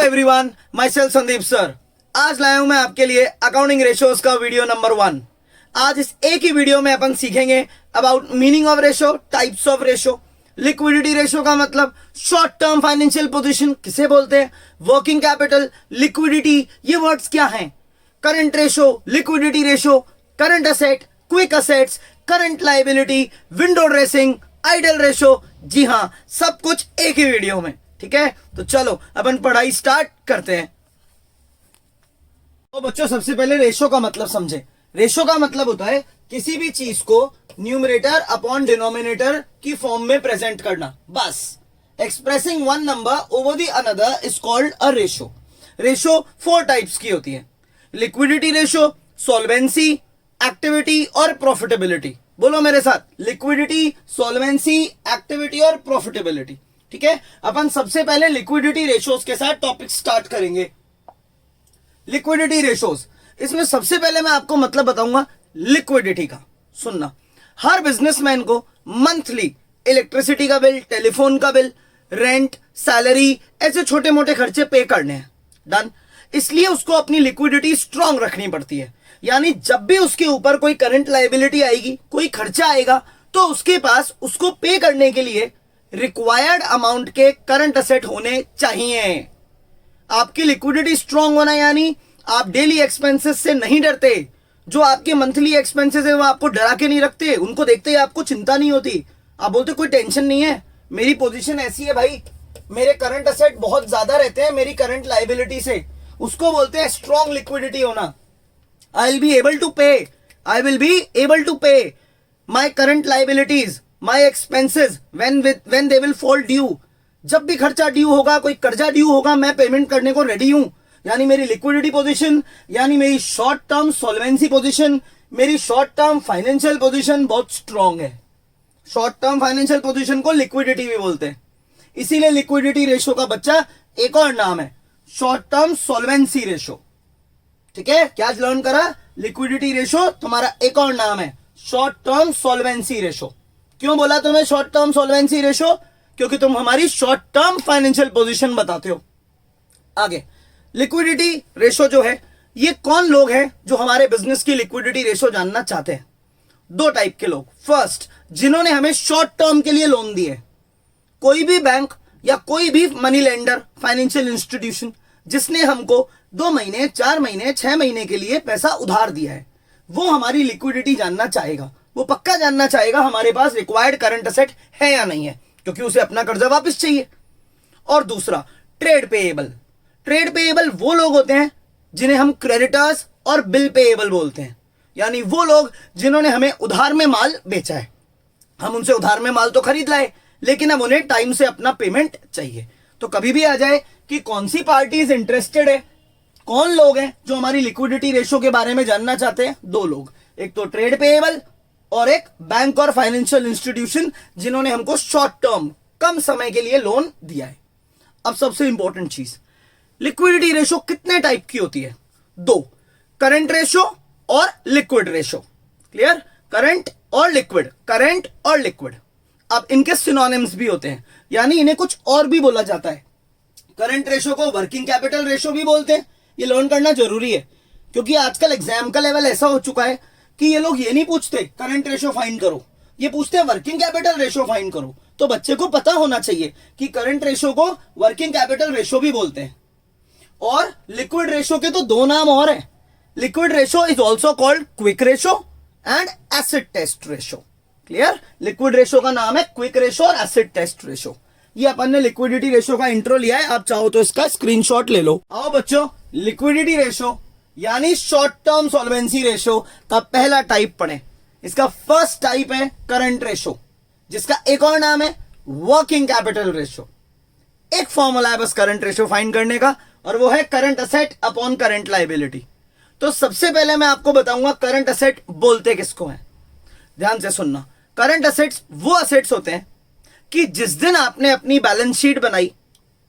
Everyone, myself Sandeep sir. आज लाया हूं मैं आपके लिए अकाउंटिंग रेशियोज का वीडियो नंबर 1। आज इस एक ही वीडियो में अपन सीखेंगे about meaning of ratio, types of ratio, liquidity ratio का मतलब शॉर्ट टर्म फाइनेंशियल पोजीशन किसे बोलते हैं, वर्किंग कैपिटल, लिक्विडिटी, ये वर्ड्स क्या हैं, current ratio, liquidity ratio, current asset, quick assets, current liability, window dressing, ideal ratio. जी हाँ, सब कुछ एक ही वीडियो में। ठीक है, तो चलो अपन पढ़ाई स्टार्ट करते हैं। तो बच्चों, सबसे पहले रेशो का मतलब समझे। रेशो का मतलब होता है किसी भी चीज को न्यूमरेटर अपॉन डिनोमिनेटर की फॉर्म में प्रेजेंट करना, बस। Expressing one number over the another is called a ratio. Ratio 4 types की होती है। लिक्विडिटी रेशो, सॉल्वेंसी, एक्टिविटी और प्रॉफिटेबिलिटी। बोलो मेरे साथ, लिक्विडिटी, सॉल्वेंसी, एक्टिविटी और प्रॉफिटेबिलिटी। ठीक है, अपन सबसे पहले लिक्विडिटी रेशोज के साथ टॉपिक स्टार्ट करेंगे। लिक्विडिटी रेशोज, इसमें सबसे पहले मैं आपको मतलब बताऊंगा लिक्विडिटी का। सुनना, हर बिजनेसमैन को मंथली इलेक्ट्रिसिटी का बिल, टेलीफोन का बिल, रेंट, सैलरी, ऐसे छोटे मोटे खर्चे पे करने हैं। डन। इसलिए उसको अपनी लिक्विडिटी स्ट्रांग रखनी पड़ती है। यानी जब भी उसके ऊपर कोई करंट लायबिलिटी आएगी, कोई खर्चा आएगा, तो उसके पास उसको पे करने के लिए रिक्वायर्ड अमाउंट के करंट असेट होने चाहिए। आपकी लिक्विडिटी स्ट्रांग होना यानी आप डेली एक्सपेंसेस से नहीं डरते। जो आपके मंथली एक्सपेंसेस है वो आपको डरा के नहीं रखते, उनको देखते ही आपको चिंता नहीं होती। आप बोलते कोई टेंशन नहीं है, मेरी पोजीशन ऐसी है भाई, मेरे करंट असेट बहुत ज्यादा रहते हैं मेरी करंट लायबिलिटी से। उसको बोलते हैं स्ट्रांग लिक्विडिटी होना। I will be able to pay my current liabilities, my expenses when they will fall due. जब भी खर्चा ड्यू होगा, कोई कर्जा ड्यू होगा, मैं पेमेंट करने को रेडी हूं। यानी मेरी लिक्विडिटी पोजीशन, यानी मेरी शॉर्ट टर्म सॉल्वेंसी पोजीशन, मेरी शॉर्ट टर्म फाइनेंशियल पोजीशन बहुत स्ट्रांग है। शॉर्ट टर्म फाइनेंशियल पोजीशन को लिक्विडिटी भी बोलते हैं। इसीलिए लिक्विडिटी रेशो का बच्चा एक और नाम है शॉर्ट टर्म सॉल्वेंसी रेशो। ठीक है, क्या लर्न करा? लिक्विडिटी रेशो तुम्हारा एक और नाम है शॉर्ट टर्म सॉल्वेंसी रेशो। क्यों बोला तुम्हें शॉर्ट टर्म सॉल्वेंसी रेशो? क्योंकि तुम हमारी शॉर्ट टर्म फाइनेंशियल पोजीशन बताते हो। आगे, लिक्विडिटी रेशो जो है, ये कौन लोग हैं जो हमारे बिजनेस की लिक्विडिटी रेशो जानना चाहते हैं? 2 टाइप के लोग। फर्स्ट, जिन्होंने हमें शॉर्ट टर्म के लिए लोन दिए। कोई भी बैंक या कोई भी मनी लेंडर, फाइनेंशियल इंस्टीट्यूशन जिसने हमको 2 महीने, 4 महीने, 6 महीने के लिए पैसा उधार दिया है, वो हमारी लिक्विडिटी जानना चाहेगा। वो पक्का जानना चाहेगा हमारे पास रिक्वायर्ड करंट असेट है या नहीं है, क्योंकि उसे अपना कर्जा वापस चाहिए। और दूसरा, ट्रेड पेएबल। ट्रेड पेएबल वो लोग होते हैं जिन्हें हम क्रेडिटर्स और बिल पेएबल बोलते हैं। यानी वो लोग जिन्होंने हमें उधार में माल बेचा है। हम उनसे उधार में माल तो खरीद लाए, लेकिन अब उन्हें टाइम से अपना पेमेंट चाहिए। तो कभी भी आ जाए कि कौन सी पार्टी इज इंटरेस्टेड है, कौन लोग हैं जो हमारी लिक्विडिटी रेशो के बारे में जानना चाहते हैं? 2 लोग, एक तो ट्रेड पेएबल और एक बैंक और फाइनेंशियल इंस्टीट्यूशन जिन्होंने हमको शॉर्ट टर्म, कम समय के लिए लोन दिया है। अब सबसे इंपॉर्टेंट चीज, लिक्विडिटी रेशो कितने टाइप की होती है? 2, करंट रेशो और लिक्विड रेशो। क्लियर? करंट और लिक्विड, करंट और लिक्विड। अब इनके सिनोनिम्स भी होते हैं, यानी इन्हें कुछ और भी बोला जाता है। करंट रेशो को वर्किंग कैपिटल रेशो भी बोलते हैं। ये लर्न करना जरूरी है, क्योंकि आजकल एग्जाम का लेवल ऐसा हो चुका है कि ये लोग ये नहीं पूछते करंट रेशो फाइंड करो, ये पूछते हैं वर्किंग कैपिटल रेशो फाइंड करो। तो बच्चे को पता होना चाहिए कि करंट रेशो को वर्किंग कैपिटल रेशो भी बोलते हैं। और लिक्विड रेशो के तो 2 नाम और हैं। Liquid ratio is also called quick ratio and acid test ratio. Clear? Liquid ratio का नाम है क्विक रेशो और एसिड टेस्ट रेशो। ये अपन ने लिक्विडिटी रेशो का इंट्रो लिया है, आप चाहो तो इसका स्क्रीनशॉट ले लो। आओ बच्चों, लिक्विडिटी रेशो यानी शॉर्ट टर्म सॉल्वेंसी रेशो का पहला टाइप पढ़े। इसका फर्स्ट टाइप है करंट रेशो, जिसका एक और नाम है वर्किंग कैपिटल रेशो। एक फॉर्मूला है बस करंट रेशो फाइंड करने का, और वो है current asset upon current liability. तो सबसे पहले मैं आपको बताऊंगा करंट असेट बोलते किसको है। ध्यान से सुनना, करंट असेट्स वो असेट्स होते हैं कि जिस दिन आपने अपनी बैलेंस शीट बनाई,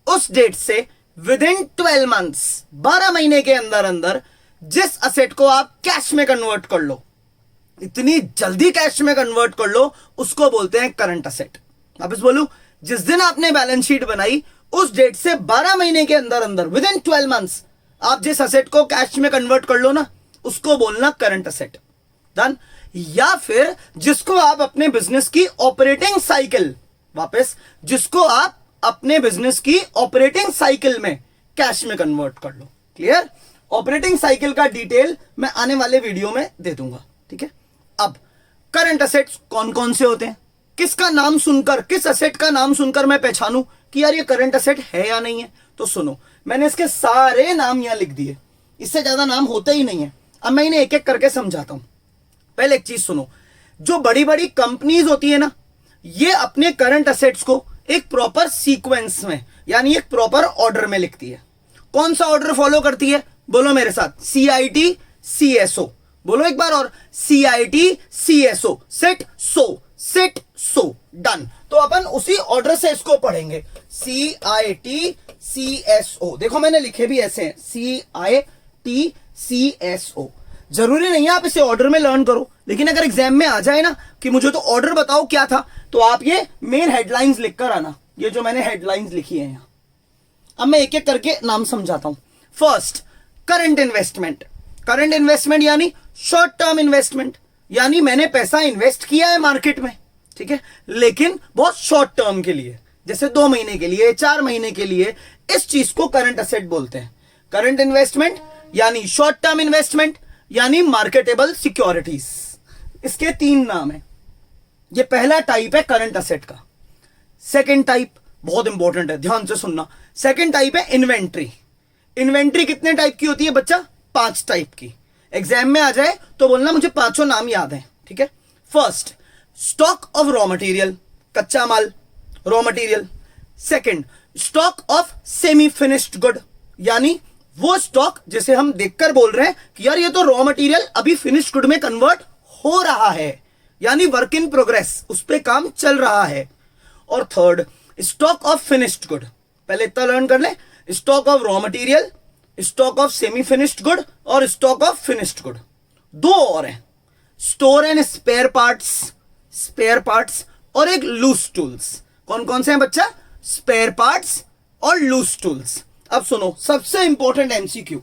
उस डेट से विद इन 12 मंथ्स, 12 महीने के अंदर अंदर जिस असेट को आप कैश में कन्वर्ट कर लो, इतनी जल्दी कैश में कन्वर्ट कर लो, उसको बोलते हैं करंट असेट। वापस बोलूं, जिस दिन आपने बैलेंस शीट बनाई उस डेट से 12 महीने के अंदर अंदर विद इन 12 मंथ्स आप जिस असेट को कैश में कन्वर्ट कर लो ना, उसको बोलना करंट असेट। डन। या फिर जिसको आप अपने बिजनेस की ऑपरेटिंग साइकिल, वापस जिसको आप अपने बिजनेस की ऑपरेटिंग साइकिल में कैश में कन्वर्ट कर लो। क्लियर? ऑपरेटिंग साइकिल का डिटेल मैं आने वाले वीडियो में दे दूंगा, ठीक है। अब करंट असेट्स कौन कौन से होते हैं, किसका नाम सुनकर, किस असेट का नाम सुनकर मैं पहचानूं कि यार ये करंट असेट है या नहीं है? तो सुनो, मैंने इसके सारे नाम यहां लिख दिए, इससे ज्यादा नाम होते ही नहीं है। अब मैं इन्हें एक एक करके समझाता हूं। पहले एक चीज सुनो, जो बड़ी बड़ी कंपनीज होती है ना, ये अपने करंट असेट्स को एक प्रॉपर सीक्वेंस में, यानी एक प्रॉपर ऑर्डर में लिखती है। कौन सा ऑर्डर फॉलो करती है? बोलो मेरे साथ, CIT CSO। बोलो एक बार और, CIT CSO, सिट सो, सिट सो। डन। तो अपन उसी ऑर्डर से इसको पढ़ेंगे, CIT CSO। देखो मैंने लिखे भी ऐसे हैं, CIT CSO। जरूरी नहीं है आप इसे ऑर्डर में लर्न करो, लेकिन अगर एग्जाम में आ जाए ना कि मुझे तो ऑर्डर बताओ क्या था, तो आप ये मेन हेडलाइंस लिखकर आना, ये जो मैंने हेडलाइंस लिखी है यहां। अब मैं एक एक करके नाम समझाता हूं। First, current investment. Current investment यानी शॉर्ट टर्म इन्वेस्टमेंट, यानी मैंने पैसा इन्वेस्ट किया है मार्केट में, ठीक है, लेकिन बहुत शॉर्ट टर्म के लिए, जैसे 2 महीने के लिए, 4 महीने के लिए, इस चीज को करंट असेट बोलते हैं। करंट इन्वेस्टमेंट यानी शॉर्ट टर्म इन्वेस्टमेंट, यानी मार्केटेबल सिक्योरिटीज। इसके 3 नाम है। ये पहला टाइप है करंट असेट का। सेकंड टाइप बहुत इंपॉर्टेंट है, ध्यान से सुनना। सेकंड टाइप है इन्वेंट्री। इन्वेंट्री कितने टाइप की होती है बच्चा? 5 टाइप की। एग्जाम में आ जाए तो बोलना मुझे 5 नाम याद है, ठीक है। First, stock of raw material, कच्चा माल, raw material. Second, stock of semi finished good, यानी वो स्टॉक जिसे हम देखकर बोल रहे हैं कि यार ये तो रॉ मटेरियल अभी फिनिश्ड गुड में कन्वर्ट हो रहा है, यानी वर्क इन प्रोग्रेस, उस पर काम चल रहा है। और third, stock of finished good. पहले इतना लर्न कर ले, stock of raw material, stock of semi finished good और स्टॉक ऑफ फिनिश्ड गुड। 2 और हैं, store and spare parts, spare parts, और एक लूज टूल्स। कौन कौन से हैं बच्चा? स्पेयर पार्ट्स और लूज टूल्स। अब सुनो, सबसे इंपॉर्टेंट MCQ,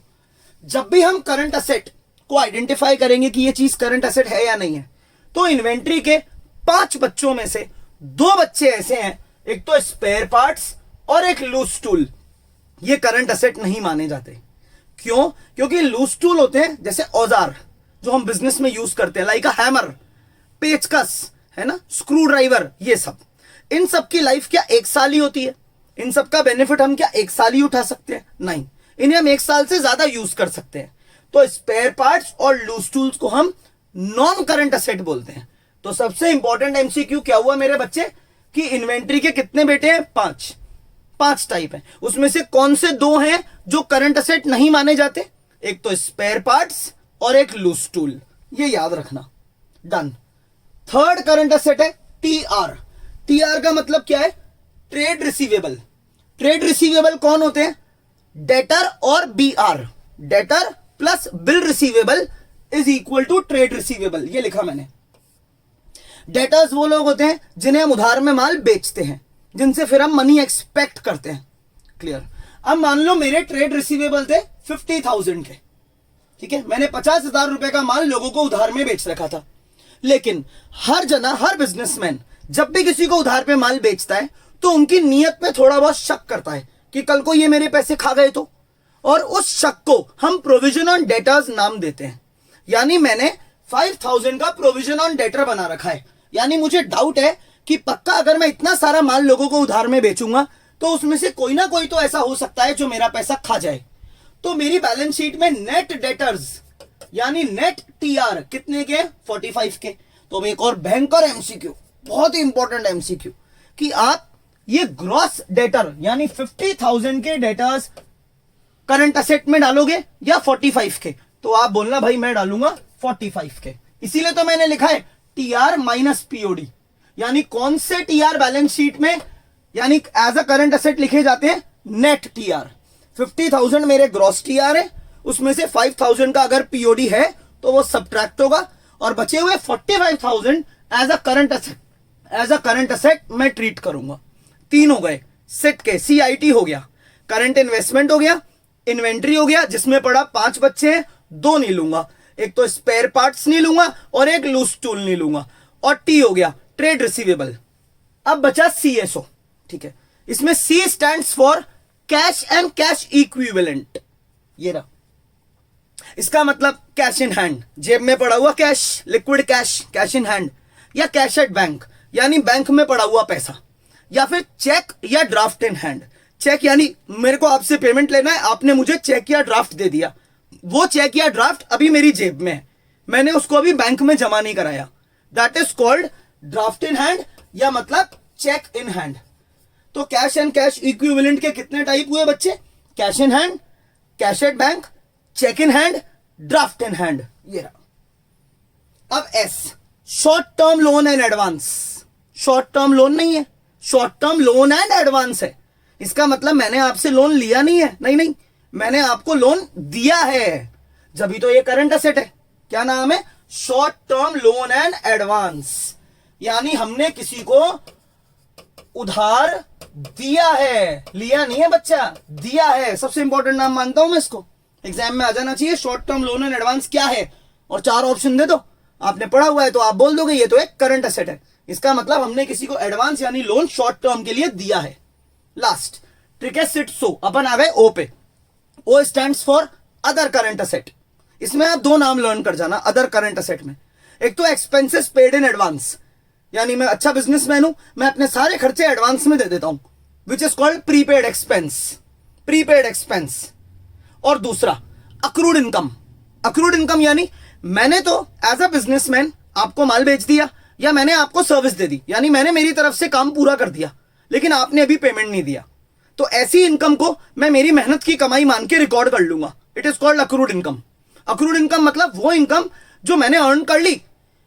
जब भी हम करंट असेट को आइडेंटिफाई करेंगे कि ये चीज करंट असेट है या नहीं है, तो इन्वेंट्री के 5 बच्चों में से 2 बच्चे ऐसे हैं, एक तो स्पेयर पार्ट्स और एक लूज टूल, ये करंट असेट नहीं माने जाते। क्यों? क्योंकि लूज टूल होते हैं जैसे औजार जो हम बिजनेस में यूज करते हैं, लाइक अ हैमर, पेचकस, है ना, स्क्रू ड्राइवर, ये सब। इन सब की लाइफ क्या 1 साल ही होती है? इन सब का बेनिफिट हम क्या 1 साल ही उठा सकते हैं? नहीं, इन्हें हम 1 साल से ज्यादा यूज कर सकते हैं। तो स्पेयर पार्ट्स और लूज टूल्स को हम नॉन करंट असेट बोलते हैं। तो सबसे इंपॉर्टेंट MCQ क्या हुआ मेरे बच्चे कि इन्वेंट्री के कितने बेटे हैं? 5 टाइप है, उसमें से कौन से 2 हैं जो करंट असेट नहीं माने जाते? एक तो स्पेयर पार्ट्स और एक लूज टूल, ये याद रखना। डन। थर्ड करंट असेट है TR। TR का मतलब क्या है? Trade receivable. ट्रेड रिसीवेबल कौन होते हैं? डेटर और BR। Debtor plus bill receivable is equal to trade receivable, ये लिखा मैंने। डेटर्स वो लोग होते हैं जिन्हें हम उधार में माल बेचते हैं, जिनसे फिर हम मनी एक्सपेक्ट करते हैं। क्लियर? अब मान लो मेरे ट्रेड रिसीवेबल थे 50,000 के, ठीक है, मैंने 50,000 रुपए का माल लोगों को उधार में बेच रखा था। लेकिन हर जना, हर बिजनेसमैन जब भी किसी को उधार पे माल बेचता है तो उनकी नीयत में थोड़ा बहुत शक करता है कि कल को ये मेरे पैसे खा गए तो, और उस शक को हम प्रोविजन ऑन डेटर्स नाम देते हैं। यानी मैंने 5,000 का प्रोविजन ऑन डेटर बना रखा है, यानी मुझे डाउट है कि पक्का अगर मैं इतना सारा माल लोगों को उधार में बेचूंगा तो उसमें से कोई ना कोई तो ऐसा हो सकता है जो मेरा पैसा खा जाए। तो मेरी बैलेंस शीट में नेट डेटर्स यानी नेट TR कितने के? 45 के। तो एक और भयंकर MCQ, बहुत ही इंपॉर्टेंट MCQ, कि आप ये ग्रॉस डेटर यानी 50,000 के डेटर्स करंट असेट में डालोगे या 45 के? तो आप बोलना भाई मैं डालूंगा 45 के। इसीलिए तो मैंने लिखा है TR माइनस POD, यानी कौन से TR बैलेंस शीट में यानी एज अ करंट असेट लिखे जाते हैं? Net TR। 50,000 मेरे ग्रॉस TR है, उसमें से 5,000 का अगर POD है तो वो सब्ट्रैक्ट होगा, और बचे हुए 45,000 एज अ करंट असेट मैं ट्रीट करूंगा। 3 हो गए, सिट के CIT हो गया, करंट इन्वेस्टमेंट हो गया, इन्वेंट्री हो गया जिसमें पड़ा 5 बच्चे हैं, 2 नहीं लूंगा, एक तो स्पेयर पार्ट्स नहीं लूंगा और एक लूज टूल नहीं लूंगा, और T हो गया ट्रेड रिसीवेबल। अब बचा CSO, ठीक है, इसमें C stands for cash and cash equivalent. ये रहा, इसका मतलब कैश इन हैंड, जेब में पड़ा हुआ cash, liquid cash, cash in hand, या कैश एट बैंक यानी बैंक में पड़ा हुआ पैसा, या फिर चेक या ड्राफ्ट इन हैंड। चेक यानी मेरे को आपसे पेमेंट लेना है, आपने मुझे चेक या ड्राफ्ट दे दिया, वो चेक या ड्राफ्ट अभी मेरी जेब में है, मैंने उसको अभी बैंक में जमा नहीं कराया, that is called draft in hand या मतलब चेक इन हैंड। तो कैश एंड कैश इक्विवेलेंट के कितने टाइप हुए बच्चे? Cash in hand, cash at bank, cheque in hand, draft in hand. ये रहा। अब S, short term loan and advance. Short term loan नहीं है, short term loan and advance है। इसका मतलब मैंने आपसे लोन लिया नहीं है, नहीं, मैंने आपको लोन दिया है, जब तो ये करंट एसेट है। क्या नाम है? Short term loan and advance, यानी हमने किसी को उधार दिया है, लिया नहीं है बच्चा, दिया है। सबसे इंपॉर्टेंट नाम मानता हूं मैं इसको, एग्जाम में आ जाना चाहिए। Short term loan and advance क्या है, और 4 ऑप्शन दे दो, आपने पढ़ा हुआ है तो आप बोल दोगे ये तो एक करंट एसेट है। इसका मतलब हमने किसी को एडवांस यानी लोन शॉर्ट टर्म के लिए दिया है। लास्ट ट्रिक है सिट सो, अपन आ गए O पे। O stands for other current asset. इसमें आप 2 नाम लर्न कर जाना अदर करंट एसेट में। एक तो एक्सपेंसेस पेड इन एडवांस, यानी मैं अच्छा बिजनेसमैन हूं, मैं अपने सारे खर्चे एडवांस में दे देता हूं, which is called prepaid expense, prepaid expense. और दूसरा अक्रूड इनकम। अक्रूड इनकम यानी मैंने तो एज अ बिजनेसमैन आपको माल बेच दिया या मैंने आपको सर्विस दे दी, यानी मैंने मेरी तरफ से काम पूरा कर दिया, लेकिन आपने अभी पेमेंट नहीं दिया, तो ऐसी इनकम को मैं मेरी मेहनत की कमाई मान के रिकॉर्ड कर लूंगा। It is called accrued income. Accrued income मतलब वो इनकम जो मैंने अर्न कर ली,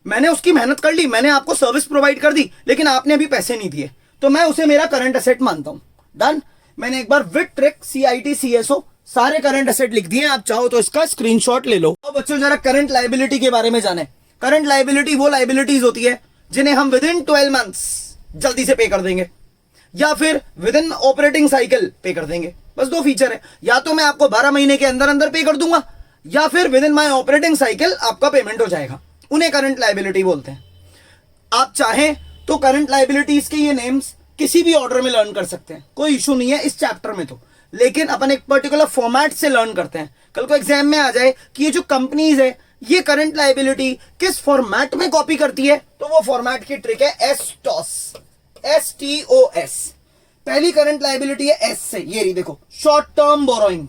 मैंने उसकी मेहनत कर ली, मैंने आपको सर्विस प्रोवाइड कर दी, लेकिन आपने अभी पैसे नहीं दिए, तो मैं उसे मेरा करंट एसेट मानता हूं। डन। मैंने एक बार विद ट्रिक CIT CSO सारे करंट एसेट लिख दिए, आप चाहो तो इसका स्क्रीनशॉट ले लो। तो बच्चों जरा करंट लायबिलिटी के बारे में जाने। करंट लायबिलिटी वो लायबिलिटीज होती है जिन्हें हम विद इन 12 मंथ्स जल्दी से पे कर देंगे, या फिर विद इन ऑपरेटिंग साइकिल पे कर देंगे। बस 2 फीचर है, या तो मैं आपको 12 महीने के अंदर अंदर पे कर दूंगा, या फिर with in my operating cycle आपका पेमेंट हो जाएगा। उन्हें करंट लायबिलिटी बोलते हैं। आप चाहें तो करंट लायबिलिटीज के ये नेम्स किसी भी ऑर्डर में लर्न कर सकते हैं, कोई इशू नहीं है इस चैप्टर में तो, लेकिन अपन एक पर्टिकुलर फॉर्मेट से लर्न करते हैं। कल को एग्जाम में आ जाए कि ये जो कंपनीज है ये करंट लायबिलिटी किस फॉर्मेट में कॉपी करती है, तो वो फॉर्मेट की ट्रिक है STOS, STOS। पहली करंट लायबिलिटी है S से, ये रही देखो, short term borrowing.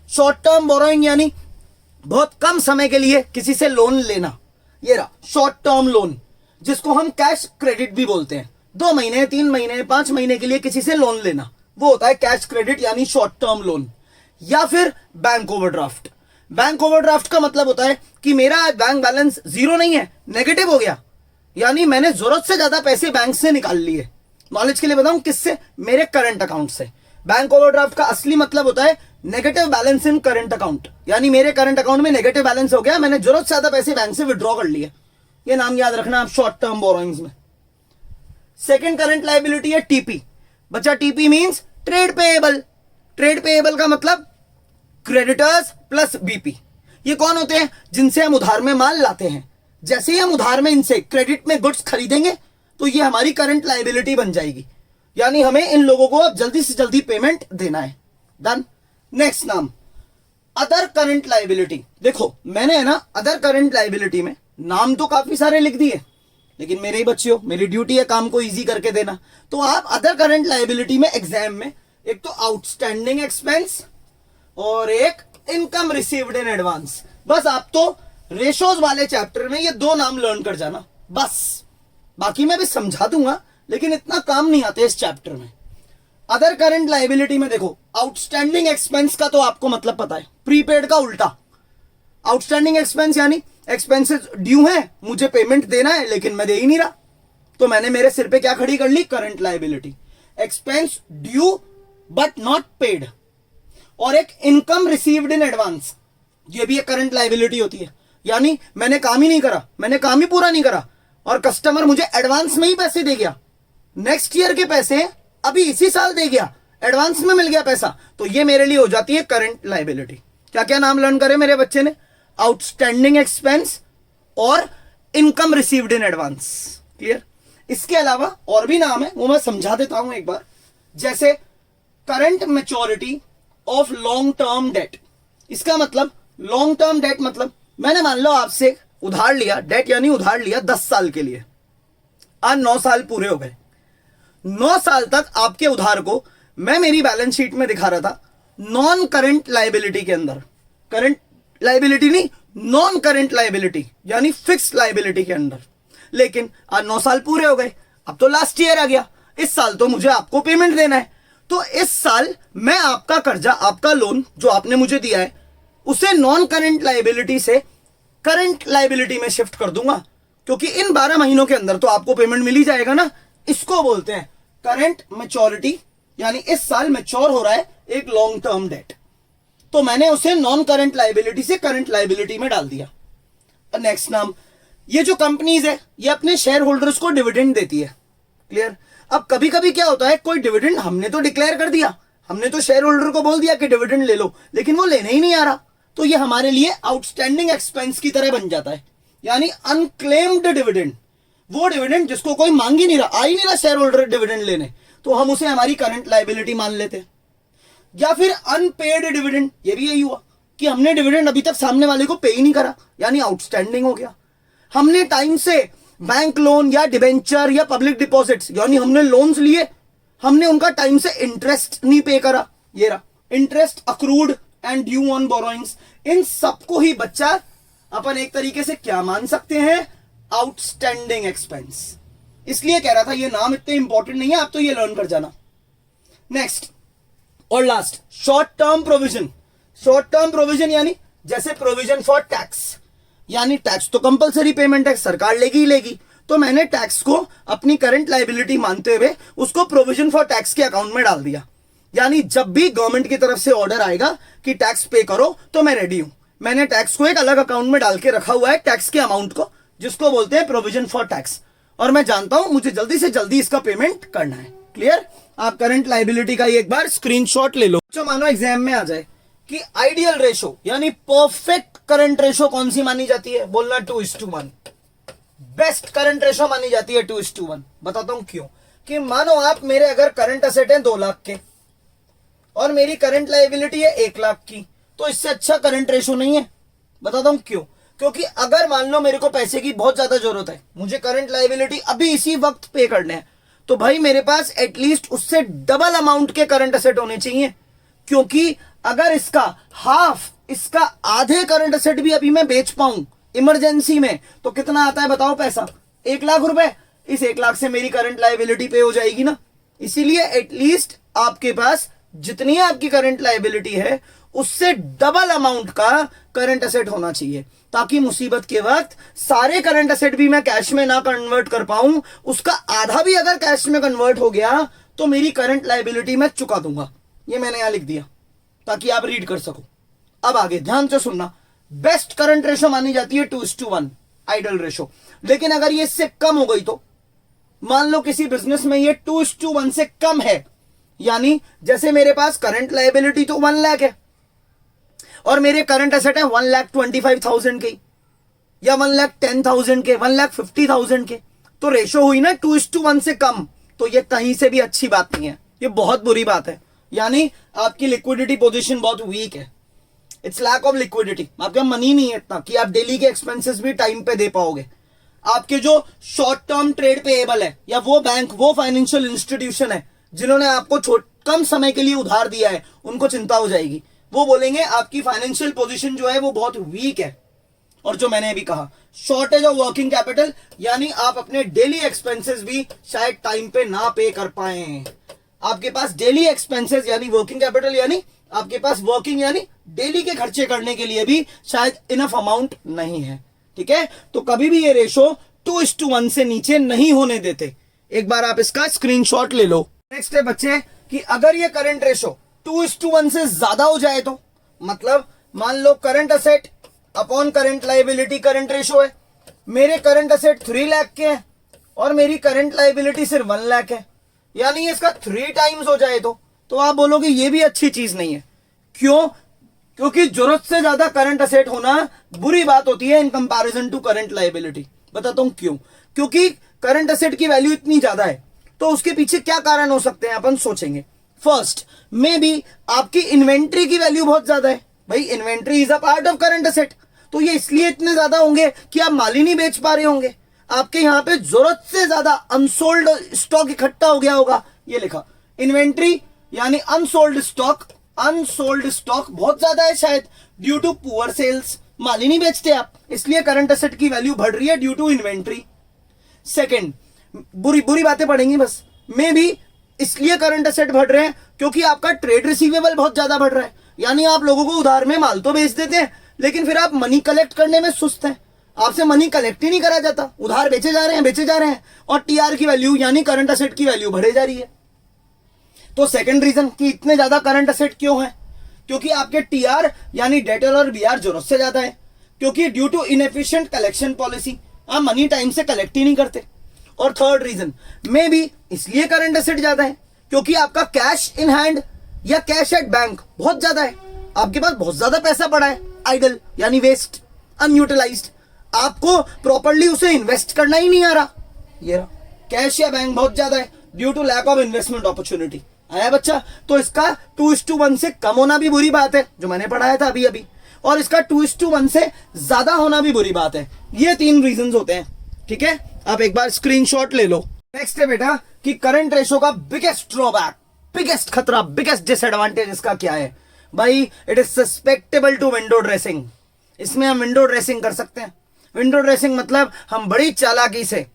Short term borrowing यानी बहुत कम समय के लिए किसी से लोन लेना, ये रहा शॉर्ट टर्म लोन, जिसको हम कैश क्रेडिट भी बोलते हैं। 2 महीने, 3 महीने, 5 महीने के लिए किसी से लोन लेना, वो होता है कैश क्रेडिट यानी शॉर्ट टर्म लोन। या फिर बैंक ओवरड्राफ्ट। बैंक ओवरड्राफ्ट का मतलब होता है कि मेरा बैंक बैलेंस 0 नहीं है, नेगेटिव हो गया, यानी मैंने जरूरत से ज्यादा पैसे बैंक से निकाल लिए। नॉलेज के लिए बताऊं किससे? मेरे करंट अकाउंट से। बैंक ओवरड्राफ्ट का असली मतलब होता है नेगेटिव बैलेंस इन करंट अकाउंट, यानी मेरे करंट अकाउंट में नेगेटिव बैलेंस हो गया, मैंने जरूरत से ज्यादा पैसे बैंक से विड्रॉ कर लिए। ये नाम याद रखना आप शॉर्ट टर्म बोरोइंग्स में। सेकेंड करंट लायबिलिटी है TP। बच्चा TP means trade payable. Trade payable का मतलब क्रेडिटर्स प्लस BP। ये कौन होते हैं? जिनसे हम उधार में माल लाते हैं। जैसे ही हम उधार में इनसे क्रेडिट में गुड्स खरीदेंगे तो ये हमारी करंट लायबिलिटी बन जाएगी, यानी हमें इन लोगों को अब जल्दी से जल्दी पेमेंट देना है। डन। नेक्स्ट नाम अदर करंट लायबिलिटी। देखो मैंने है ना अदर करंट लायबिलिटी में नाम तो काफी सारे लिख दिए, लेकिन मेरे ही बच्चे हो, मेरी ड्यूटी है काम को इजी करके देना। तो आप अदर करंट लायबिलिटी में एग्जाम में एक तो आउटस्टैंडिंग एक्सपेंस और एक इनकम रिसीव्ड इन एडवांस, बस आप तो रेशोज वाले चैप्टर में ये 2 नाम लर्न कर जाना बस। बाकी मैं भी समझा दूंगा, लेकिन इतना काम नहीं आता इस चैप्टर में। अदर करंट लायबिलिटी में देखो आउटस्टैंडिंग एक्सपेंस का तो आपको मतलब पता है, प्रीपेड का उल्टा। आउटस्टैंडिंग एक्सपेंस यानी एक्सपेंसेस ड्यू है, मुझे पेमेंट देना है लेकिन मैं दे ही नहीं रहा, तो मैंने मेरे सिर पे क्या खड़ी कर ली? Current liability. Expense due but not paid. और एक इनकम रिसीव्ड इन एडवांस, ये भी एक करंट लायबिलिटी होती है, यानी मैंने काम ही नहीं करा, मैंने काम ही पूरा नहीं करा और कस्टमर मुझे एडवांस में ही पैसे दे गया, नेक्स्ट ईयर के पैसे अभी इसी साल दे गया, एडवांस में मिल गया पैसा, तो ये मेरे लिए हो जाती है करंट लाइबिलिटी। क्या क्या नाम लर्न करे मेरे बच्चे ने? आउटस्टैंडिंग एक्सपेंस और income received in advance. Clear? इसके अलावा और भी नाम है, वो मैं समझा देता हूं एक बार। जैसे current maturity of long term debt. इसका मतलब लॉन्ग टर्म डेट मतलब मैंने मान लो आपसे उधार लिया, डेट यानी उधार लिया 10 साल के लिए, आज 9 साल पूरे हो गए। 9 साल तक आपके उधार को मैं मेरी बैलेंस शीट में दिखा रहा था नॉन करंट लाइबिलिटी के अंदर। करंट लाइबिलिटी नहीं, नॉन करंट लाइबिलिटी यानी फिक्स लाइबिलिटी के अंदर। लेकिन आज 9 साल पूरे हो गए, अब तो लास्ट ईयर आ गया, इस साल तो मुझे आपको पेमेंट देना है, तो इस साल मैं आपका कर्जा, आपका लोन जो आपने मुझे दिया है, उसे नॉन करंट लाइबिलिटी से करंट लाइबिलिटी में शिफ्ट कर दूंगा, क्योंकि इन 12 महीनों के अंदर तो आपको पेमेंट मिल ही जाएगा ना। इसको बोलते हैं करंट मैच्योरिटी, यानी इस साल मैच्योर हो रहा है एक लॉन्ग टर्म डेट, तो मैंने उसे नॉन करंट लाइबिलिटी से करंट लाइबिलिटी में डाल दिया। नेक्स्ट नाम, ये जो कंपनीज है ये अपने शेयर होल्डर्स को डिविडेंड देती है। क्लियर? अब कभी कभी क्या होता है, कोई डिविडेंड हमने तो डिक्लेयर कर दिया, हमने तो शेयर होल्डर को बोल दिया कि डिविडेंड ले लो, लेकिन वो लेने ही नहीं आ रहा, तो ये हमारे लिए आउटस्टैंडिंग एक्सपेंस की तरह बन जाता है, यानी अनक्लेम्ड डिविडेंड। वो डिविडेंड जिसको कोई मांग ही नहीं रहा, आ ही नहीं रहा शेयर होल्डर डिविडेंड लेने, तो हम उसे हमारी करंट लाइबिलिटी मान लेते हैं। या फिर अनपेड डिविडेंड, ये भी यही हुआ कि हमने डिविडेंड अभी तक सामने वाले को पे ही नहीं करा, यानी आउटस्टैंडिंग हो गया। हमने टाइम से बैंक लोन या डिबेंचर या पब्लिक डिपॉजिट्स, यानी हमने लोन्स लिए, हमने उनका टाइम से इंटरेस्ट नहीं पे करा, ये रहा interest accrued and due on borrowings. इन सबको ही बच्चा अपन एक तरीके से क्या मान सकते हैं? Outstanding expense. इसलिए कह रहा था ये नाम इतने इंपॉर्टेंट नहीं है, आप तो ये लर्न कर जाना। नेक्स्ट और last, short term provision. Short term provision यानी जैसे प्रोविजन फॉर टैक्स, यानी टैक्स तो कंपलसरी पेमेंट है, सरकार लेगी ही लेगी, तो मैंने टैक्स को अपनी करंट लाइबिलिटी मानते हुए उसको प्रोविजन फॉर टैक्स के अकाउंट में डाल दिया। यानी जब भी गवर्नमेंट की तरफ से ऑर्डर आएगा कि टैक्स पे करो, तो मैं रेडी हूं। मैंने टैक्स को एक अलग अकाउंट में डाल के रखा हुआ है, टैक्स के अमाउंट को, जिसको बोलते हैं प्रोविजन फॉर टैक्स, और मैं जानता हूं मुझे जल्दी से जल्दी इसका पेमेंट करना है। क्लियर? आप करंट लाइबिलिटी का एक बार स्क्रीनशॉट ले लो। जो मानो एग्जाम में आ जाए कि आइडियल रेशो यानी परफेक्ट करंट रेशो कौन सी मानी जाती है? बोलना 2:1। बेस्ट करंट रेशो मानी जाती है 2:1। बताता हूं क्यों। कि मानो आप मेरे अगर करंट असेट है 2 लाख के और मेरी करंट लाइबिलिटी है 1 लाख की, तो इससे अच्छा करंट रेशो नहीं है। बताता हूं क्यों। क्योंकि अगर मान लो मेरे को पैसे की बहुत ज्यादा जरूरत है, मुझे करंट लाइबिलिटी अभी इसी वक्त पे करने हैं, तो भाई मेरे पास एटलीस्ट उससे डबल अमाउंट के करंट असेट होने चाहिए। क्योंकि अगर इसका हाफ, इसका आधे करंट असेट भी अभी मैं बेच पाऊं इमरजेंसी में, तो कितना आता है बताओ पैसा? 1 लाख रुपए। इस 1 लाख से मेरी करंट लाइबिलिटी पे हो जाएगी ना। इसीलिए एटलीस्ट आपके पास जितनी आपकी करंट लाइबिलिटी है उससे डबल अमाउंट का करंट असेट होना चाहिए, ताकि मुसीबत के वक्त सारे करंट असेट भी मैं कैश में ना कन्वर्ट कर पाऊं, उसका आधा भी अगर कैश में कन्वर्ट हो गया तो मेरी करंट लाइबिलिटी मैं चुका दूंगा। ये मैंने यहां लिख दिया ताकि आप रीड कर सको। अब आगे ध्यान से सुनना। बेस्ट करंट रेशो मानी जाती है 2:1 आइडल रेशो। लेकिन अगर ये इससे कम हो गई तो मान लो किसी बिजनेस में ये 2:1 से कम है, यानी जैसे मेरे पास करंट लाइबिलिटी तो 1 लाख है और मेरे करंट एसेट है 1,25,000 के या 1,10,000 के, 1,50,000 के, तो रेशो हुई ना 2:1 से कम। तो ये कहीं से भी अच्छी बात नहीं है, ये बहुत बुरी बात है। यानी आपकी लिक्विडिटी पोजीशन बहुत वीक है। It's lack of liquidity. आपके मनी नहीं है इतना कि आप डेली के एक्सपेंसेस भी टाइम पे दे पाओगे। आपके जो शॉर्ट टर्म ट्रेड पेएबल है, या वो बैंक, वो फाइनेंशियल इंस्टीट्यूशन है जिन्होंने आपको कम समय के लिए उधार दिया है, उनको चिंता हो जाएगी। वो बोलेंगे आपकी फाइनेंशियल पोजीशन जो है वो बहुत वीक है। और जो मैंने अभी कहा, शॉर्टेज ऑफ वर्किंग कैपिटल, यानी आप अपने डेली एक्सपेंसेस भी शायद टाइम पे ना पे कर पाए। आपके पास डेली एक्सपेंसेस यानी वर्किंग कैपिटल, यानी आपके पास वर्किंग यानी डेली के खर्चे करने के लिए भी शायद इनफ अमाउंट नहीं है। ठीक है, तो कभी भी ये रेशो 2:1 से नीचे नहीं होने देते। एक बार आप इसका स्क्रीनशॉट ले लो। नेक्स्ट है बच्चे कि अगर ये करंट रेशो 2:1 से ज्यादा हो जाए तो मतलब मान लो current asset upon current liability current ratio है, मेरे करंट असेट 3 लाख के हैं और मेरी करंट लाइबिलिटी सिर्फ 1 लाख है, यानी इसका 3 टाइम्स हो जाए तो तो आप बोलोगे ये भी अच्छी चीज नहीं है। क्यों? क्योंकि जरूरत से ज्यादा करंट असेट होना बुरी बात होती है in comparison to current liability. बताता हूं क्यों। क्योंकि करंट असेट की वैल्यू इतनी ज्यादा है, तो उसके पीछे क्या कारण हो सकते हैं अपन सोचेंगे। फर्स्ट, मे बी आपकी इन्वेंट्री की वैल्यू बहुत ज्यादा है। भाई inventory is a part of current asset, तो ये इसलिए इतने ज्यादा होंगे कि आप माल ही नहीं बेच पा रहे होंगे। आपके यहां पे जरूरत से ज्यादा अनसोल्ड स्टॉक इकट्ठा हो गया होगा। ये लिखा इन्वेंट्री यानी अनसोल्ड स्टॉक, अनसोल्ड स्टॉक बहुत ज्यादा है शायद ड्यू टू पुअर सेल्स, माल ही नहीं बेचते आप, इसलिए करंट असेट की वैल्यू बढ़ रही है ड्यू टू इन्वेंट्री। सेकेंड, बुरी बुरी बातें पढ़ेंगी बस, मे भी इसलिए करंट असेट बढ़ रहे हैं क्योंकि आपका ट्रेड रिसीवेबल बहुत ज्यादा बढ़ रहा है। यानी आप लोगों को उधार में माल तो बेच देते हैं, लेकिन फिर आप मनी कलेक्ट करने में सुस्त हैं, आपसे मनी कलेक्ट ही नहीं करा जाता, उधार बेचे जा रहे हैं और टीआर की वैल्यू यानी करंट असेट की वैल्यू बढ़े जा रही है। तो सेकंड रीजन कि इतने ज्यादा करंट असेट क्यों है, क्योंकि आपके टीआर यानी डेटर और बीआर जरूरत से ज्यादा है, क्योंकि due to inefficient collection policy आप मनी टाइम से कलेक्ट ही नहीं करते। और थर्ड रीजन मे बी इसलिए करंट असेट ज्यादा है क्योंकि आपका कैश इन हैंड या कैश एट बैंक बहुत ज्यादा है, आपके पास बहुत ज्यादा पैसा पड़ा है आइडल यानी वेस्ट, अनयूटिलाइज्ड, आपको प्रॉपर्ली उसे इन्वेस्ट करना ही नहीं आ रहा। ये रहा कैश या बैंक बहुत ज्यादा है due to lack of investment opportunity. आया बच्चा? तो इसका 2:1 से कम होना भी बुरी बात है जो मैंने पढ़ाया था अभी अभी, और इसका 2:1 से ज्यादा होना भी बुरी बात है। ये 3 रीजंस होते हैं। ठीक है, आप एक बार स्क्रीनशॉट ले लो। नेक्स्ट है बेटा कि करंट रेशो का बिगेस्ट ड्रॉबैक, बिगेस्ट खतरा, बिगेस्ट डिसएडवांटेज इसका क्या है। भाई it is susceptible to window dressing. इसमें हम विंडो ड्रेसिंग कर सकते हैं। विंडो ड्रेसिंग मतलब हम बड़ी चालाकी से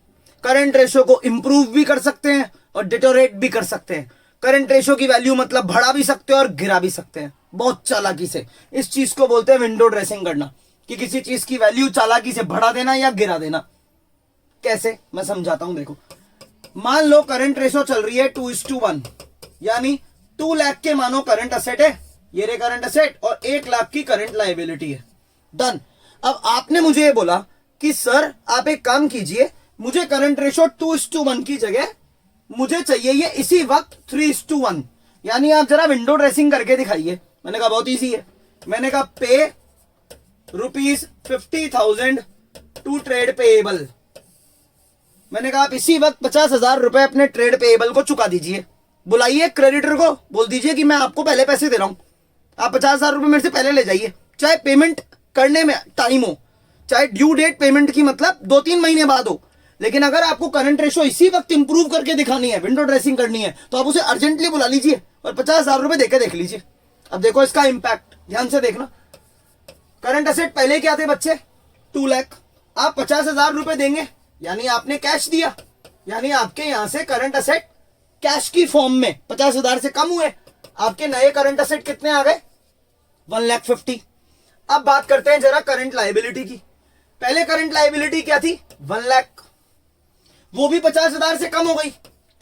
करंट रेशो को इंप्रूव भी कर सकते हैं और डिटोरेट भी कर सकते हैं। करंट रेशो की वैल्यू मतलब बढ़ा भी सकते हैं और गिरा भी सकते हैं बहुत चालाकी से। इस चीज को बोलते हैं विंडो ड्रेसिंग करना, कि किसी चीज की वैल्यू चालाकी से बढ़ा देना या गिरा देना। कैसे, मैं समझाता हूं। देखो, मान लो करंट रेशो चल रही है 2:1, यानी 2 लाख के मानो करंट असेट है, ये रे करंट असेट, और 1 लाख की करंट लायबिलिटी है। डन। अब आपने मुझे ये बोला कि सर आप एक काम कीजिए, मुझे करंट रेशो 2:1 की जगह मुझे चाहिए ये इसी वक्त 3:1, यानी आप जरा विंडो ड्रेसिंग करके दिखाइए। मैंने कहा बहुत इजी है। मैंने कहा पे ₹50,000 टू ट्रेड पेएबल। मैंने कहा आप इसी वक्त 50,000 रुपए अपने ट्रेड पेएबल को चुका दीजिए। बुलाइए क्रेडिटर को, बोल दीजिए कि मैं आपको पहले पैसे दे रहा हूं, आप 50,000 रुपए मेरे से पहले ले जाइए। चाहे पेमेंट करने में टाइम हो, चाहे ड्यू डेट पेमेंट की मतलब 2-3 महीने बाद हो, लेकिन अगर आपको करंट रेशो इसी वक्त इंप्रूव करके दिखानी है, विंडो ड्रेसिंग करनी है, तो आप उसे अर्जेंटली बुला लीजिए और 50,000 रुपए देकर देख लीजिए। अब देखो इसका इंपैक्ट, ध्यान से देखना। करंट असेट पहले क्या थे बच्चे? 2 लाख। आप 50,000 रुपए देंगे यानी आपने कैश दिया, यानी आपके यहां से करंट असेट कैश की फॉर्म में 50,000 से कम हुए। आपके नए करंट असेट कितने आ गए? 1,50,000। अब बात करते हैं जरा करंट लायबिलिटी की। पहले करंट लायबिलिटी क्या थी? 1 लाख, वो भी 50,000 से कम हो गई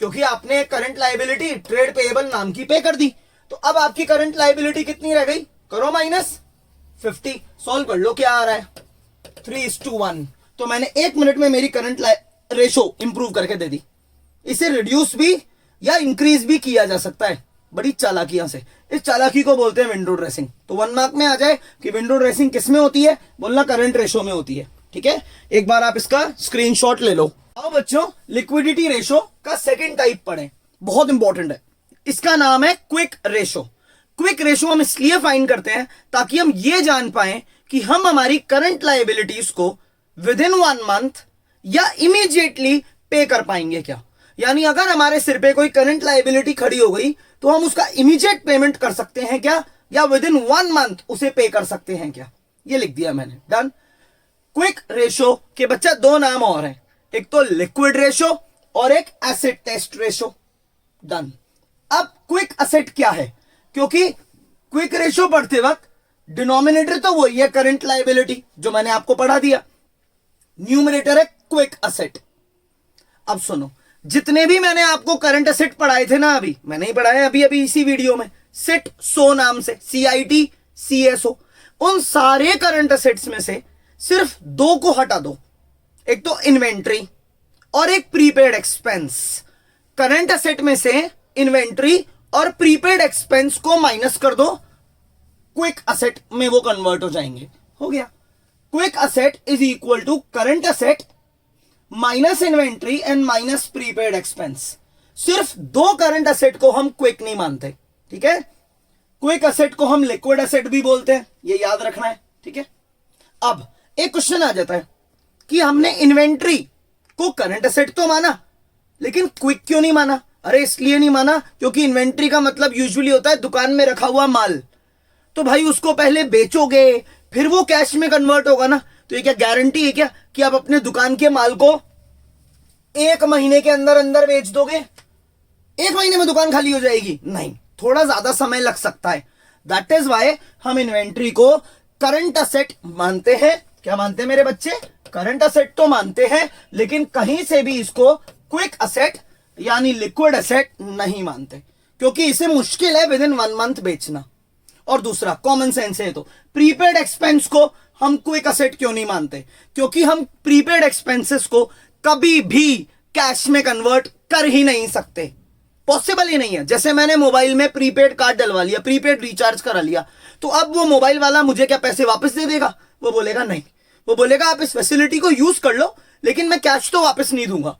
क्योंकि आपने करंट लायबिलिटी ट्रेड पेएबल नाम की पे कर दी। तो अब आपकी करंट लायबिलिटी कितनी रह गई? करो -50। सॉल्व कर लो क्या आ रहा है? 3:1। तो मैंने 1 मिनट में मेरी करंट रेशो इंप्रूव करके दे दी। इसे रिड्यूस भी या इंक्रीज भी किया जा सकता है बड़ी चालाकियां से। इस चालाकी को बोलते हैं विंडो ड्रेसिंग। तो 1 मार्क में आ जाए कि विंडो ड्रेसिंग किस में होती है? बोलना करंट रेशो में होती है। ठीक है, एक बार आप इसका स्क्रीनशॉट ले लो। आओ बच्चों, लिक्विडिटी रेशो का सेकंड टाइप पढ़ें, बहुत इंपॉर्टेंट है। इसका नाम है क्विक रेशो। क्विक रेशो हम इसलिए फाइंड करते हैं ताकि हम ये जान पाए कि हम हमारी करंट लायबिलिटीज को विद इन 1 मंथ या इमीडिएटली पे कर पाएंगे क्या। यानी अगर हमारे सिर पे कोई करंट लायबिलिटी खड़ी हो गई तो हम उसका इमीडिएट पेमेंट कर सकते हैं क्या, या विद इन 1 मंथ उसे पे कर सकते हैं क्या। ये लिख दिया मैंने। डन। क्विक रेशो के बच्चा 2 नाम और हैं, एक तो लिक्विड रेशो और एक एसिड टेस्ट रेशो। डन। अब क्विक एसेट क्या है? क्योंकि क्विक रेशो पढ़ते वक्त डिनोमिनेटर तो वही है करंट लायबिलिटी जो मैंने आपको पढ़ा दिया, न्यूमरेटर है क्विक एसेट। अब सुनो, जितने भी मैंने आपको करंट एसेट पढ़ाए थे ना, अभी मैंने ही पढ़ाए अभी इसी वीडियो में, सिट सो नाम से, CITCSO, उन सारे करंट एसेट्स में से सिर्फ 2 को हटा दो। एक तो इन्वेंट्री और एक प्रीपेड एक्सपेंस। करंट एसेट में से इन्वेंट्री और प्रीपेड एक्सपेंस को माइनस कर दो, क्विक असेट में वो कन्वर्ट हो जाएंगे। हो गया। Quick asset is equal to current asset minus inventory and minus prepaid expense. सिर्फ दो करंट असेट को हम क्विक नहीं मानते, ठीक है। क्विक असेट को हम लिक्विड असेट भी बोलते हैं, ये याद रखना है, ठीक है। अब एक क्वेश्चन आ जाता है कि हमने इन्वेंट्री को करंट असेट तो माना, लेकिन क्विक क्यों नहीं माना? अरे इसलिए नहीं माना क्योंकि इन्वेंट्री का मतलब यूजुअली होता है दुकान में रखा हुआ माल। तो भाई उसको पहले बेचोगे फिर वो कैश में कन्वर्ट होगा ना। तो ये क्या गारंटी है क्या कि आप अपने दुकान के माल को 1 महीने के अंदर अंदर बेच दोगे? 1 महीने में दुकान खाली हो जाएगी? नहीं, थोड़ा ज्यादा समय लग सकता है। दैट इज वाई हम इन्वेंट्री को करंट असेट मानते हैं। क्या मानते हैं मेरे बच्चे? करंट असेट तो मानते हैं, लेकिन कहीं से भी इसको क्विक असेट यानी लिक्विड असेट नहीं मानते, क्योंकि इसे मुश्किल है विद इन 1 मंथ बेचना। और दूसरा कॉमन सेंस है, तो प्रीपेड एक्सपेंस को हम क्विक असेट क्यों नहीं मानते? क्योंकि हम प्रीपेड एक्सपेंसेस को कभी भी कैश में कन्वर्ट कर ही नहीं सकते, पॉसिबल ही नहीं है। जैसे मैंने मोबाइल में प्रीपेड कार्ड डलवा लिया, प्रीपेड रिचार्ज करा लिया, तो अब वो मोबाइल वाला मुझे क्या पैसे वापस दे देगा? वो बोलेगा नहीं। वो बोलेगा आप इस फैसिलिटी को यूज कर लो, लेकिन मैं कैश तो वापस नहीं दूंगा।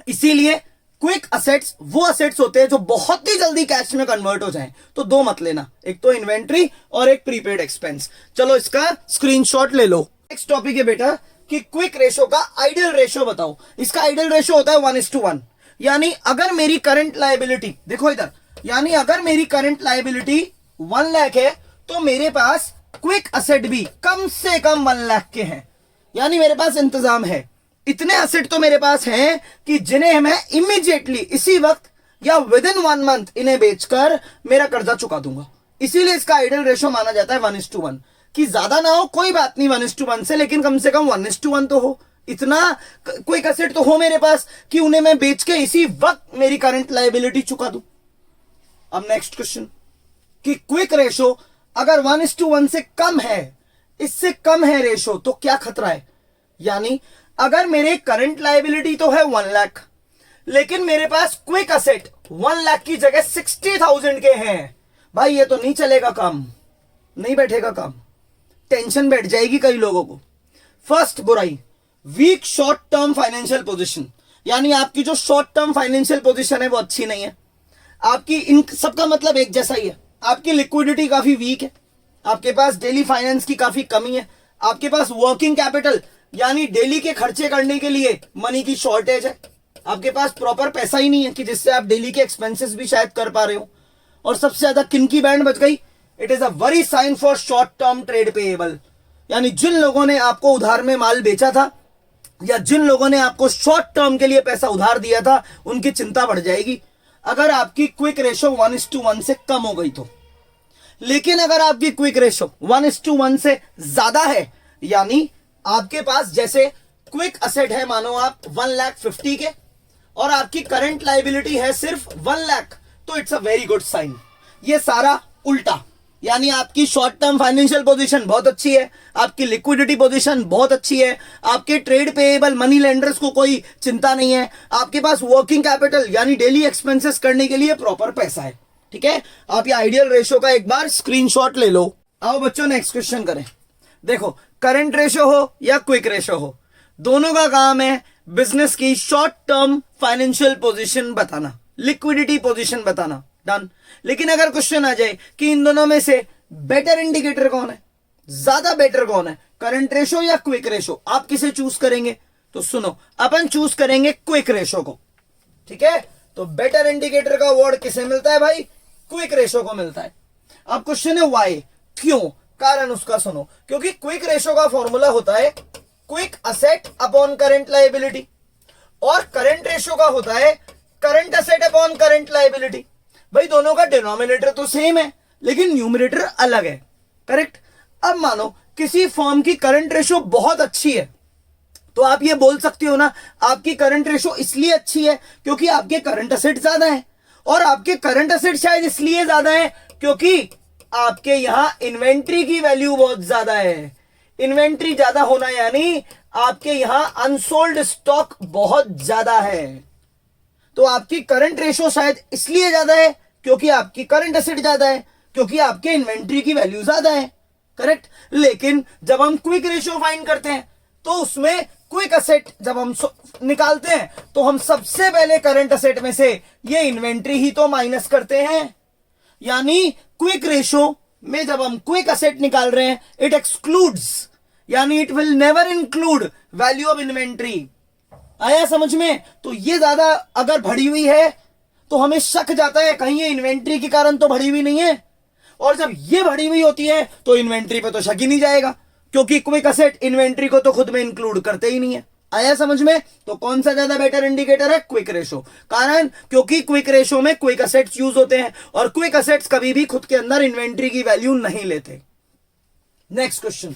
इसीलिए क्विक असेट्स वो असेट्स होते हैं जो बहुत ही जल्दी कैश में कन्वर्ट हो जाएं। तो दो मत लेना, एक तो इन्वेंट्री और एक प्रीपेड एक्सपेंस। चलो इसका स्क्रीनशॉट ले लो। नेक्स्ट टॉपिक है बेटा कि क्विक रेशो का आइडियल रेशो बताओ। इसका आइडियल रेशो होता है 1:1, यानी अगर मेरी करंट लायबिलिटी, देखो इधर, यानी अगर मेरी करंट लायबिलिटी 1 लाख है तो मेरे पास क्विक असेट भी कम से कम 1 लाख के हैं। यानी मेरे पास इंतजाम है, इतने असेट तो मेरे पास हैं कि जिन्हें मैं इमीडिएटली इसी वक्त या विद इन 1 मंथ इन्हें बेचकर मेरा कर्जा चुका दूंगा। इसीलिए इसका आइडियल रेशो माना जाता है 1:1, कि ज्यादा ना हो कोई बात नहीं 1:1 से, लेकिन कम से कम 1:1 तो हो। इतना क्विक असेट तो हो मेरे पास कि उन्हें मैं बेच के इसी वक्त मेरी करंट लायबिलिटी चुका दूं। अब नेक्स्ट क्वेश्चन कि क्विक रेशो अगर 1:1 से कम है, इससे कम है रेशो, तो क्या खतरा है? यानी अगर मेरे करंट लायबिलिटी तो है 1 लाख, लेकिन मेरे पास क्विक असेट 1 लाख की जगह 60,000 के हैं, भाई ये तो नहीं चलेगा, काम नहीं बैठेगा, काम टेंशन बैठ जाएगी कई लोगों को। फर्स्ट बुराई, weak short term financial position, यानी आपकी जो शॉर्ट टर्म फाइनेंशियल पोजीशन है वो अच्छी नहीं है। आपकी इन सबका मतलब एक जैसा ही है, आपकी लिक्विडिटी काफी वीक है, आपके पास डेली फाइनेंस की काफी कमी है, आपके पास वर्किंग कैपिटल यानी डेली के खर्चे करने के लिए मनी की शॉर्टेज है, आपके पास प्रॉपर पैसा ही नहीं है कि जिससे आप डेली के एक्सपेंसेस भी शायद कर पा रहे हो। और सबसे ज्यादा किन की बैंड बच गई? It is a very sign for short term trade payable, यानी जिन लोगों ने आपको उधार में माल बेचा था या जिन लोगों ने आपको शॉर्ट टर्म के लिए पैसा उधार दिया था, उनकी चिंता बढ़ जाएगी अगर आपकी क्विक रेशो 1:1 से कम हो गई तो। लेकिन अगर आपकी क्विक रेशो 1:1 से ज्यादा है, यानी आपके पास जैसे क्विक असेट है मानो आप 1,50,000 के और आपकी करंट लायबिलिटी है सिर्फ 1 लाख, तो it's a very good sign. ये सारा उल्टा, यानी आपकी शॉर्ट टर्म फाइनेंशियल पोजीशन बहुत अच्छी है, आपकी लिक्विडिटी पोजीशन बहुत अच्छी है, आपके ट्रेड पेएबल मनी लेंडर्स को कोई चिंता नहीं है, आपके पास वर्किंग कैपिटल यानी डेली एक्सपेंसेस करने के लिए प्रॉपर पैसा है। ठीक है, आप ये आइडियल रेशो का एक बार स्क्रीनशॉट ले लो। आओ बच्चों नेक्स्ट क्वेश्चन करें। देखो, करंट रेशो हो या क्विक रेशो हो, दोनों का काम है बिजनेस की शॉर्ट टर्म फाइनेंशियल पोजीशन बताना, लिक्विडिटी पोजीशन बताना, डन। लेकिन अगर क्वेश्चन आ जाए कि इन दोनों में से बेटर इंडिकेटर कौन है, ज्यादा बेटर कौन है, करंट रेशो या क्विक रेशो, आप किसे चूज करेंगे? तो सुनो, अपन चूज करेंगे क्विक रेशो को। ठीक है, तो बेटर इंडिकेटर का अवार्ड किसे मिलता है भाई? क्विक रेशो को मिलता है। अब क्वेश्चन है व्हाई, क्यों? कारण उसका सुनो, क्योंकि क्विक रेशो का फॉर्मूला होता है quick asset upon current liability और करंट रेशो का होता है current asset upon current liability. भाई दोनों का डिनोमिनेटर तो सेम है लेकिन न्यूमरेटर अलग है, करेक्ट। अब मानो किसी फर्म की करंट रेशो बहुत अच्छी है, तो आप ये बोल सकते हो ना, आपकी करंट रेशो इसलिए अच्छी है क्योंकि आपके करंट असेट ज्यादा है, और आपके करंट असेट शायद इसलिए ज्यादा है क्योंकि आपके यहां इन्वेंट्री की वैल्यू बहुत ज्यादा है। इन्वेंट्री ज्यादा होना यानी आपके यहां अनसोल्ड स्टॉक बहुत ज्यादा है, तो आपकी करंट रेशो शायद इसलिए ज्यादा है क्योंकि आपकी करंट एसेट ज्यादा है, क्योंकि आपके इन्वेंट्री की वैल्यू ज्यादा है, करेक्ट। लेकिन जब हम क्विक रेशियो फाइंड करते हैं तो उसमें क्विक एसेट जब हम निकालते हैं तो हम सबसे पहले करंट एसेट में से ये इन्वेंट्री ही तो माइनस करते हैं। यानी क्विक रेशियो में जब हम क्विक एसेट निकाल रहे हैं इट एक्सक्लूड्स, यानी it will never include value of inventory. आया समझ में? तो ये ज्यादा अगर बढ़ी हुई है तो हमें शक जाता है कहीं ये इन्वेंट्री के कारण तो बढ़ी हुई नहीं है, और जब ये बढ़ी हुई होती है तो इन्वेंट्री पे तो शक ही नहीं जाएगा, क्योंकि क्विक एसेट इन्वेंट्री को तो खुद में इंक्लूड करते ही नहीं है। आया समझ में? तो कौन सा ज्यादा बेटर इंडिकेटर है? Quick ratio. कारण क्योंकि क्विक रेशो में क्विक एसेट्स यूज होते हैं और क्विक एसेट्स कभी भी खुद के अंदर इन्वेंट्री की वैल्यू नहीं लेते। नेक्स्ट क्वेश्चन,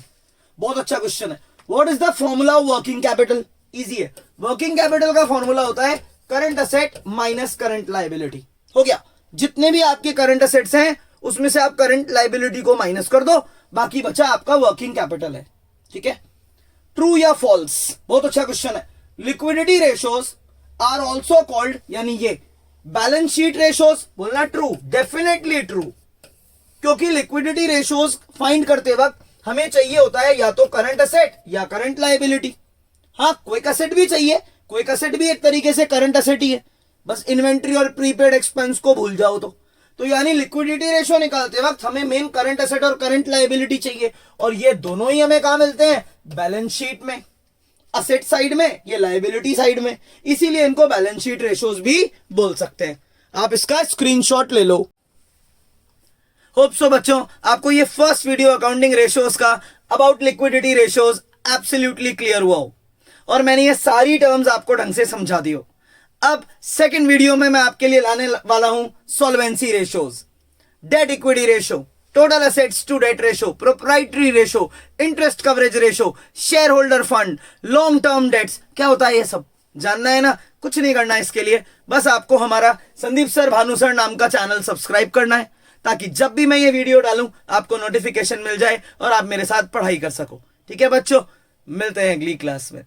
बहुत अच्छा क्वेश्चन है। What is the formula of working capital? Easy है। वर्किंग कैपिटल का फॉर्मूला होता है current asset minus current liability. हो गया, जितने भी आपके करंट एसेट्स हैं उसमें से आप करंट लायबिलिटी को माइनस कर दो, बाकी बचा आपका वर्किंग कैपिटल है। ठीक है, ट्रू या फॉल्स? बहुत अच्छा क्वेश्चन है। Liquidity ratios are also called, यानी ये बैलेंस शीट रेशोज, बोलना ट्रू, डेफिनेटली ट्रू, क्योंकि लिक्विडिटी रेशोज फाइंड करते वक्त हमें चाहिए होता है या तो करंट एसेट या करंट लायबिलिटी। हाँ, क्विक एसेट भी चाहिए, क्विक एसेट भी एक तरीके से करंट एसेट ही है, बस इन्वेंट्री और प्रीपेड एक्सपेंस को भूल जाओ तो यानी लिक्विडिटी रेशो निकालते वक्त हमें मेन करंट एसेट और करंट लायबिलिटी चाहिए, और ये दोनों ही हमें कहां मिलते हैं? बैलेंस शीट में, असेट साइड में, ये लायबिलिटी साइड में, इसीलिए इनको बैलेंस शीट रेशोज भी बोल सकते हैं। आप इसका स्क्रीनशॉट ले लो। होप सो बच्चों आपको ये फर्स्ट वीडियो अकाउंटिंग रेशोज का about liquidity ratios absolutely clear हुआ हो और मैंने ये सारी टर्म्स आपको ढंग से समझा दी हो। अब सेकंड वीडियो में मैं आपके लिए लाने वाला हूं solvency ratios, debt equity ratio, total assets to debt ratio, proprietary ratio, interest coverage ratio, share holder fund, long term debts. क्या होता है ये सब जानना है ना? कुछ नहीं करना है इसके लिए, बस आपको हमारा संदीप सर भानु सर नाम का चैनल सब्सक्राइब करना है, ताकि जब भी मैं ये वीडियो डालूं आपको नोटिफिकेशन मिल जाए और आप मेरे साथ पढ़ाई कर सको। ठीक है बच्चों, मिलते हैं अगली क्लास में।